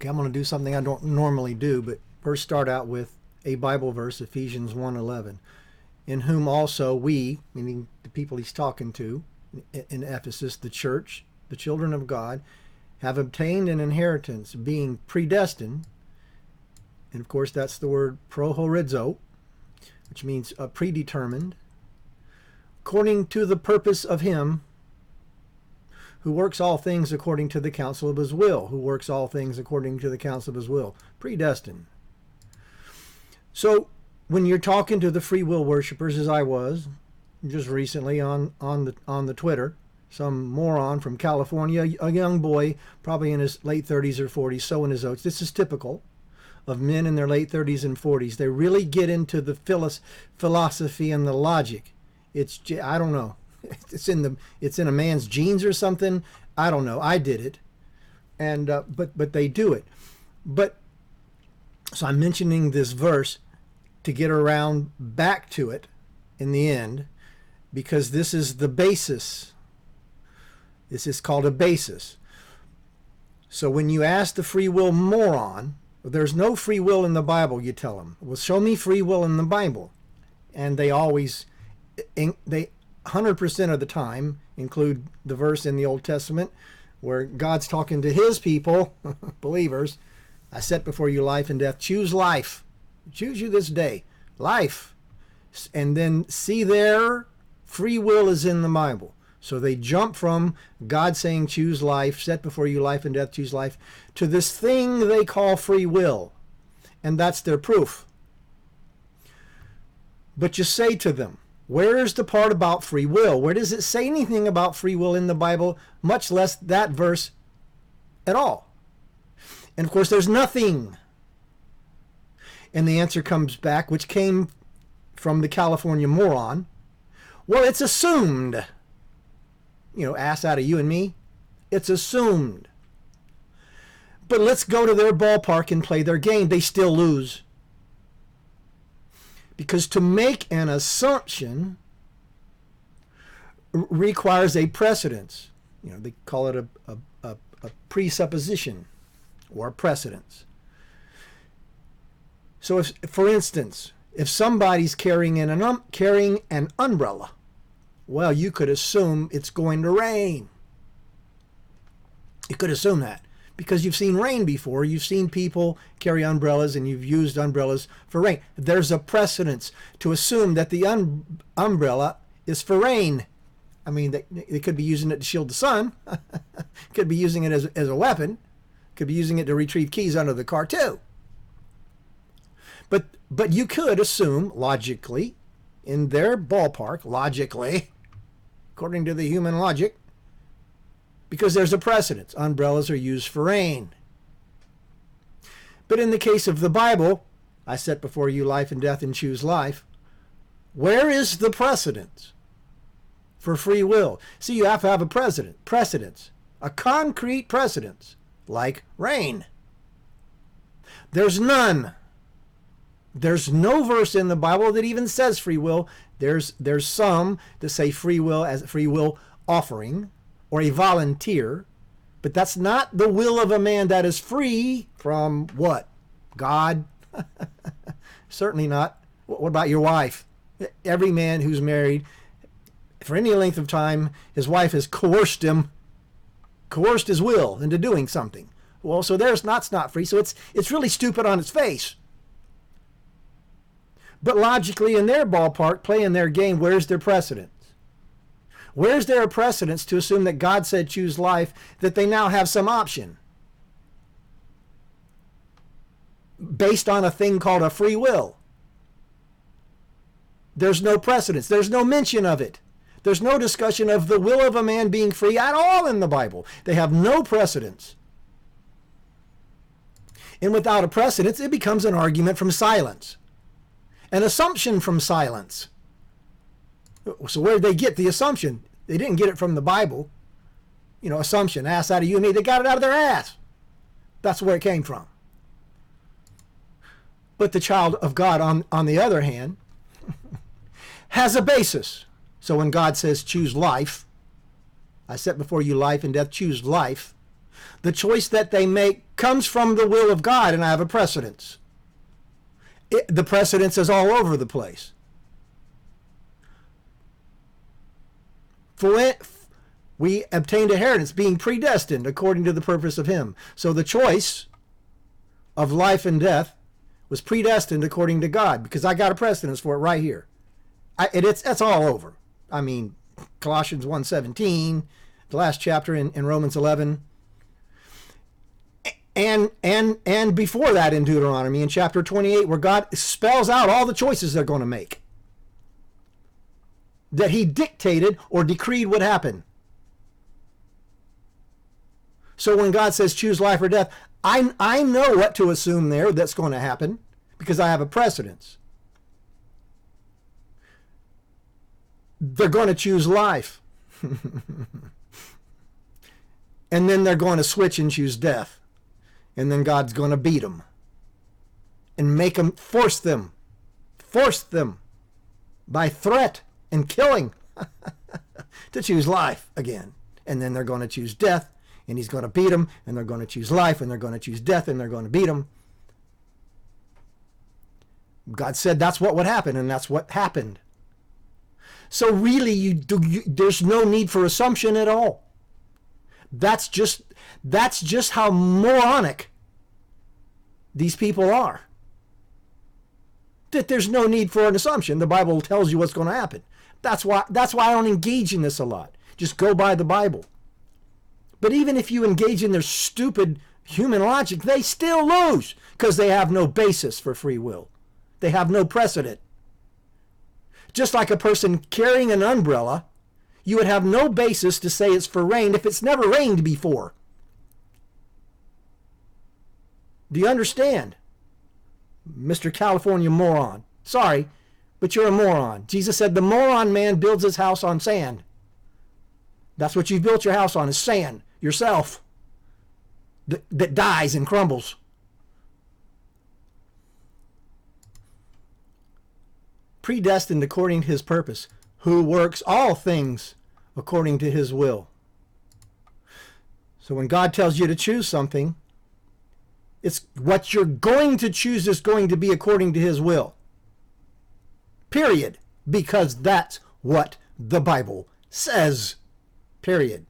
Okay, I'm going to do something I don't normally do, but first start out with a Bible verse, Ephesians 1:11, in whom also we, meaning the people he's talking to in Ephesus, the church, the children of God, have obtained an inheritance, being predestined, and of course that's the word prohorizo, which means predetermined, according to the purpose of him who works all things according to the counsel of his will, who works all things according to the counsel of his will, predestined. So when you're talking to the free will worshipers, as I was just recently on the Twitter, some moron from California, a young boy, probably in his late 30s or 40s, sowing his oats. This is typical of men in their late 30s and 40s. They really get into the philosophy and the logic. I don't know. It's in a man's genes or something. I don't know. I did it, and but they do it. But so I'm mentioning this verse to get around back to it in the end, because this is the basis. This is called a basis. So when you ask the free will moron, there's no free will in the Bible, you tell them, well, show me free will in the Bible, and they 100% of the time include the verse in the Old Testament where God's talking to his people, believers. I set before you life and death. Choose life. Choose you this day. Life. And then see there, free will is in the Bible. So they jump from God saying choose life, set before you life and death, choose life, to this thing they call free will. And that's their proof. But you say to them, where is the part about free will? Where does it say anything about free will in the Bible, much less that verse at all? And of course, there's nothing. And the answer comes back, which came from the California moron. Well, it's assumed. Ass out of you and me. It's assumed. But let's go to their ballpark and play their game. They still lose. Because to make an assumption requires a precedence. They call it a presupposition or a precedence. So if, for instance, if somebody's carrying an umbrella, well, you could assume it's going to rain. You could assume that because you've seen rain before. You've seen people carry umbrellas and you've used umbrellas for rain. There's a precedence to assume that the umbrella is for rain. I mean, they could be using it to shield the sun. Could be using it as a weapon. Could be using it to retrieve keys under the car too. But you could assume logically, in their ballpark, logically, according to the human logic, because there's a precedence. Umbrellas are used for rain. But in the case of the Bible, I set before you life and death and choose life. Where is the precedence for free will? See, you have to have a precedence, a concrete precedence, like rain. There's none. There's no verse in the Bible that even says free will. There's some that say free will as a free will offering or a volunteer, but that's not the will of a man that is free from what? God? Certainly not. What about your wife? Every man who's married, for any length of time, his wife has coerced his will into doing something. Well, so that's not free. So it's really stupid on its face. But logically, in their ballpark, playing their game, where's their precedence? Where's there a precedence to assume that God said choose life, that they now have some option based on a thing called a free will? There's no precedence. There's no mention of it. There's no discussion of the will of a man being free at all in the Bible. They have no precedence. And without a precedence, it becomes an argument from silence, an assumption from silence. So where did they get the assumption? They didn't get it from the Bible. Assumption, ass out of you and me. They got it out of their ass. That's where it came from. But the child of God, on the other hand, has a basis. So when God says choose life, I set before you life and death, choose life. The choice that they make comes from the will of God, and I have a precedence. The precedence is all over the place. For we obtained inheritance, being predestined according to the purpose of him. So the choice of life and death was predestined according to God, because I got a precedence for it right here. That's all over. I mean, Colossians 1:17, the last chapter in Romans 11, and before that in Deuteronomy in chapter 28, where God spells out all the choices they're going to make, that he dictated or decreed would happen. So when God says choose life or death, I know what to assume there that's going to happen, because I have a precedence. They're going to choose life. And then they're going to switch and choose death. And then God's going to beat them. And make them, force them by threat and killing to choose life again. And then they're going to choose death. And he's going to beat them, and they're going to choose life, and they're going to choose death, and they're going to beat them. God said that's what would happen, and that's what happened. So really, there's no need for assumption at all. That's just how moronic these people are. That there's no need for an assumption. The Bible tells you what's going to happen. That's why I don't engage in this a lot. Just go by the Bible. But even if you engage in their stupid human logic, they still lose, because they have no basis for free will. They have no precedent. Just like a person carrying an umbrella, you would have no basis to say it's for rain if it's never rained before. Do you understand? Mr. California moron. Sorry, but you're a moron. Jesus said the moron man builds his house on sand. That's what you've built your house on, is sand. Yourself. That dies and crumbles. Predestined according to his purpose, who works all things according to his will. So when God tells you to choose something, it's what you're going to choose is going to be according to his will. Period. Because that's what the Bible says. Period.